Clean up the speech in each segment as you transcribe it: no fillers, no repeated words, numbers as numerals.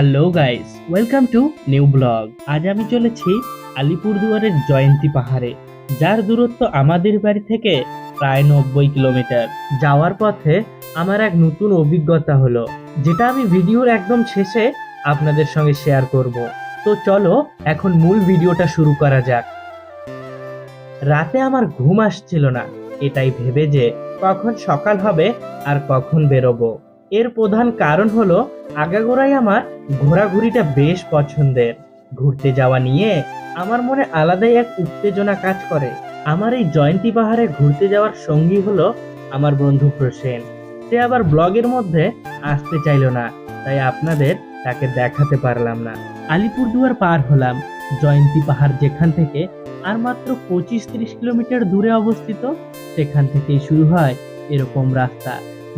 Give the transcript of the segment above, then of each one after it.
Hello guys, welcome to new blog. আজ আমি চলেছি আলিপুরদুয়ারের জয়ন্তী পাহাড়ে, যার দূরত্ব আমাদের বাড়ি থেকে প্রায় 90 কিলোমিটার। যাওয়ার পথে আমার এক নতুন অভিজ্ঞতা হলো, যেটা আমি ভিডিওর একদম শেষে আপনাদের সঙ্গে শেয়ার করব। তো চলো এখন মূল ভিডিওটা শুরু করা যাক। রাতে আমার ঘুম আসছিল না, এটাই ভেবে যে কখন সকাল হবে আর কখন বেরোবো। এর প্রধান কারণ হলো আগাগোড়াই আমার ঘোরাঘুরিটা বেশ পছন্দের। ঘুরতে যাওয়া নিয়ে আমার মনে আলাদাই এক উত্তেজনা কাজ করে। আমার এই জয়ন্তী পাহাড়ে ঘুরতে যাওয়ার সঙ্গী হলো আমার বন্ধু প্রসেন। সে আবার ব্লগের মধ্যে আসতে চাইলো না, তাই আপনাদের তাকে দেখাতে পারলাম না। আলিপুরদুয়ার পার হলাম। জয়ন্তী পাহাড় যেখান থেকে আর মাত্র 25-30 কিলোমিটার দূরে অবস্থিত, সেখান থেকেই শুরু হয় এরকম রাস্তা,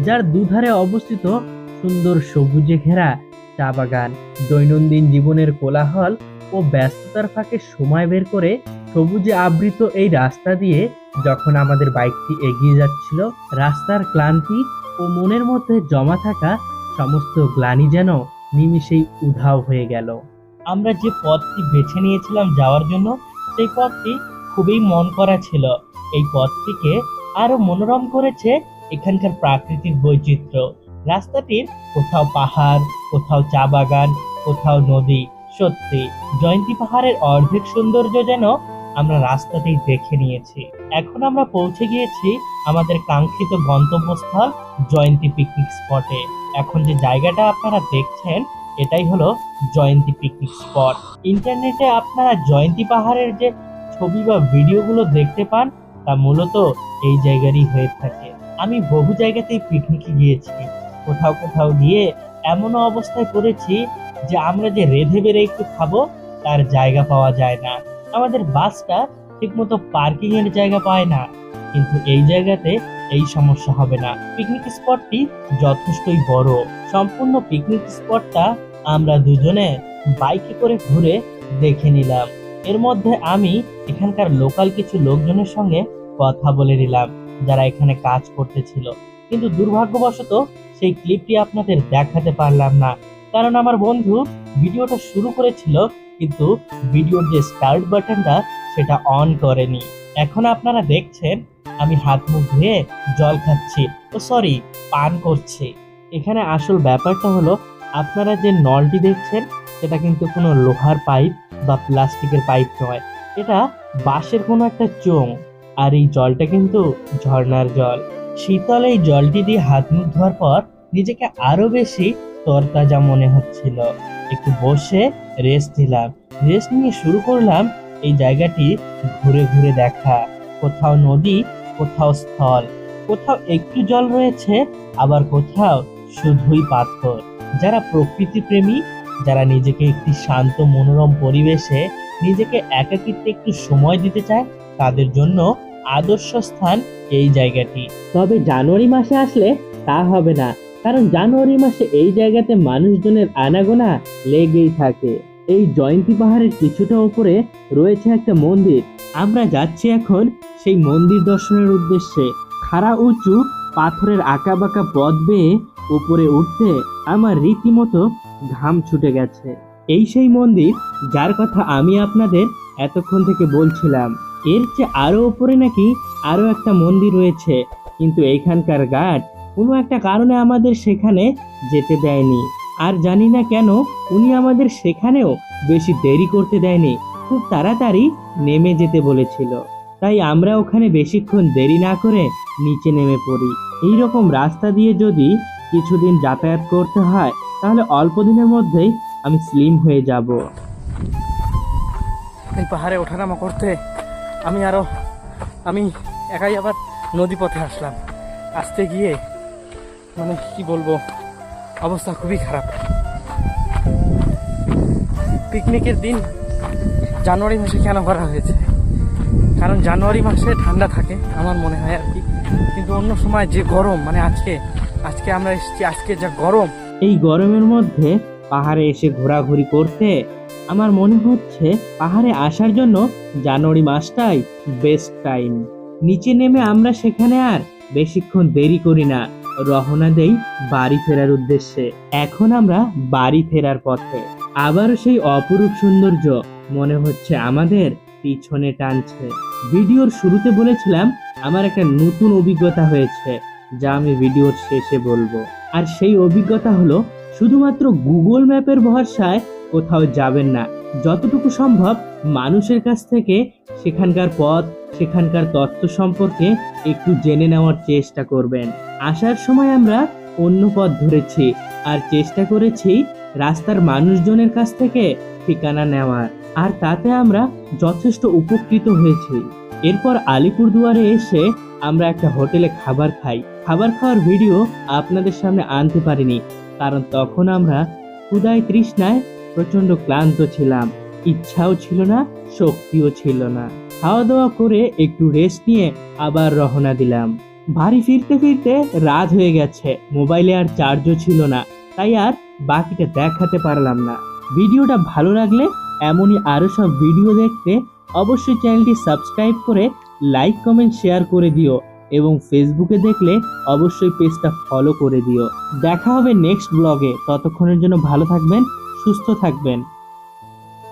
যার দুধারে অবস্থিত সুন্দর সবুজে ঘেরা চা বাগান। দৈনন্দিন জীবনের কোলাহল ও ব্যস্ততার ফাঁকে সময় বের করে সবুজে আবৃত এই রাস্তা দিয়ে যখন আমাদের বাইকটি এগিয়ে যাচ্ছিল, রাস্তার ক্লান্তি ও মনের মধ্যে জমা থাকা সমস্ত গ্লানি যেন নিমিষেই উধাও হয়ে গেল। আমরা যে পথটি বেছে নিয়েছিলাম যাওয়ার জন্য, সেই পথটি খুবই মন করা ছিল। এই পথটিকে আরো মনোরম করেছে এখানকার প্রাকৃতিক বৈচিত্র্য। রাস্তাটির কোথাও পাহাড়, কোথাও চা বাগান, কোথাও নদী। সত্যি জয়ন্তী পাহাড়ের অর্ধেক সৌন্দর্য যেন আমরা রাস্তাতেই দেখে নিয়েছি। এখন আমরা পৌঁছে গিয়েছি আমাদের কাঙ্ক্ষিত গন্তব্যস্থল জয়ন্তী পিকনিক স্পটে। এখন যে জায়গাটা আপনারা দেখছেন, এটাই হলো জয়ন্তী পিকনিক স্পট। ইন্টারনেটে আপনারা জয়ন্তী পাহাড়ের যে ছবি বা ভিডিওগুলো দেখতে পান, তা মূলত এই জায়গারই হয়ে থাকে। আমি বহু জায়গাতেই পিকনিকে গিয়েছি, কোথাও কোথাও গিয়ে এমনও অবস্থায় পড়েছি যে আমরা যে রেঁধে বেড়ে একটু খাবো তার জায়গা পাওয়া যায় না। আমাদের বাসটা ঠিকমতো পার্কিং এর জায়গা পায় না, কিন্তু এই জায়গাতে এই সমস্যা হবে না। পিকনিক স্পটটি যথেষ্টই বড়। সম্পূর্ণ পিকনিক স্পটটা আমরা দুজনে বাইকে করে ঘুরে দেখে নিলাম। এর মধ্যে আমি এখানকার লোকাল কিছু লোকজনের সঙ্গে কথা বলে নিলাম, যারা এখানে কাজ করতেছিল। কিন্তু দুর্ভাগ্যবশত সেই ক্লিপটি আপনাদের দেখাতে পারলাম না, কারণ আমার বন্ধু ভিডিওটা শুরু করেছিল, কিন্তু ভিডিওর যে স্টার্ট বাটনটা সেটা অন করেনি। এখন আপনারা দেখছেন আমি হাত মুখ ধুয়ে জল খাচ্ছি, পান করছি। এখানে আসল ব্যাপারটা হলো, আপনারা যে নলটি দেখছেন সেটা কিন্তু কোনো লোহার পাইপ বা প্লাস্টিকের পাইপ নয়, এটা বাঁশের কোনো একটা চোঙ। আর এই জলটা কিন্তু ঝর্ণার জল। শীতল এই জলটি দিয়ে হাত মুখ ধোয়ার পর নিজেকে আরো বেশি তরতাজা মনে হচ্ছিল। একটু বসে রেস্ট নিলাম। রেস্ট নিয়ে শুরু করলাম এই জায়গাটি ঘুরে ঘুরে দেখা। কোথাও নদী, কোথাও স্থল, কোথাও একটু জল রয়েছে, আবার কোথাও শুধুই পাথর। যারা প্রকৃতি প্রেমী, যারা নিজেকে একটি শান্ত মনোরম পরিবেশে নিজেকে একাকিত্বে একটু সময় দিতে চায়, তাদের জন্য আদর্শ স্থান এই জায়গাটি। তবে জানুয়ারি মাসে আসলে তা হবে না, কারণ জানুয়ারি মাসে এই জায়গাতে মানুষজনের আনাগোনা লেগেই থাকে। এই জয়ন্তী পাহাড়ের কিছুটা উপরে রয়েছে একটা মন্দির। আমরা যাচ্ছি এখন সেই মন্দির দর্শনের উদ্দেশ্যে। খাড়া উঁচু পাথরের আঁকাবাঁকা পথ বেয়ে উপরে উঠতে আমার রীতিমতো ঘাম ছুটে গেছে। এই সেই মন্দির যার কথা আমি আপনাদের এতক্ষণ থেকে বলছিলাম। এর চেয়ে আরো উপরে নাকি আরো একটা মন্দির রয়েছে, কিন্তু এইখানকার গার্ড কোনো একটা কারণে আমাদের সেখানে যেতে দেয়নি। আর জানি না কেন উনি আমাদের সেখানেও বেশি দেরি করতে দেয়নি, খুব তাড়াতাড়ি নেমে যেতে বলেছিল। তাই আমরা ওখানে বেশিক্ষণ দেরি না করে নিচে নেমে পড়ি। এইরকম রাস্তা দিয়ে যদি কিছুদিন যাতায়াত করতে হয়, তাহলে অল্প দিনের মধ্যেই আমি স্লিম হয়ে যাব। এই পাহাড়ে ওঠানামা করতে আমি একাই আবার নদী পথে আসলাম। আসতে গিয়ে মানে কি বলবো, অবস্থা খুবই খারাপ। পিকনিকের দিন জানুয়ারি মাসে কেন করা হয়েছে? কারণ জানুয়ারি মাসে ঠান্ডা থাকে আমার মনে হয় আর কি, কিন্তু অন্য সময় যে গরম, মানে আজকে আমরা এসেছি, আজকে যা গরম। এই গরমের মধ্যে পাহাড়ে এসে ঘোরাঘুরি করতে আমার মনে হচ্ছে পাহাড়ে আসার জন্য জানুয়ারি মাসটাই বেস্ট টাইম। নিচে নেমে আমরা সেখানে আর বেশিক্ষণ দেরি করি না, রওনা দেই বাড়ি ফেরার উদ্দেশ্যে। এখন আমরা বাড়ি ফেরার পথে। আবারও সেই অপরূপ সৌন্দর্য মনে হচ্ছে আমাদের পিছনে টানছে। ভিডিওর শুরুতে বলেছিলাম আমার একটা নতুন অভিজ্ঞতা হয়েছে, যা আমি ভিডিওর শেষে বলবো। আর সেই অভিজ্ঞতা হলো, শুধুমাত্র গুগল ম্যাপের ভরসায় কোথাও যাবেন না। যতটুকু সম্ভব মানুষের কাছ থেকে সেখানকার পথ, সেখানকার তথ্য সম্পর্কে একটু জেনে নেওয়ার চেষ্টা করবেন। আসার সময় আমরা অন্য পথ ধরেছি আর চেষ্টা করেছি রাস্তার মানুষজনের কাছ থেকে ঠিকানা নেওয়ার, আর তাতে আমরা যথেষ্ট উপকৃত হয়েছি। এরপর আলিপুরদুয়ারে এসে আমরা একটা হোটেলে খাবার খাই। খাবার খাওয়ার ভিডিও আপনাদের সামনে আনতে পারিনি, কারণ তখন আমরা ক্ষুধায় তৃষ্ণায় প্রচন্ড ক্লান্ত ছিলাম, ইচ্ছাও ছিল না, শক্তিও ছিল না। খাওয়া দাওয়া করে একটু রেস্ট নিয়ে আবার রওনা দিলাম। বাড়ি ফিরতে ফিরতে রাত হয়ে গেছে, মোবাইলে আর চার্জও ছিল না, তাই আর বাকিটা দেখাতে পারলাম না। ভিডিওটা ভালো লাগলে এমনই আরো সব ভিডিও দেখতে অবশ্যই চ্যানেলটি সাবস্ক্রাইব করে লাইক কমেন্ট শেয়ার করে দিও, এবং ফেসবুকে দেখলে অবশ্যই পেজটা ফলো করে দিও। দেখা হবে নেক্সট ব্লগে। ততক্ষণের জন্য ভালো থাকবেন, সুস্থ থাকবেন।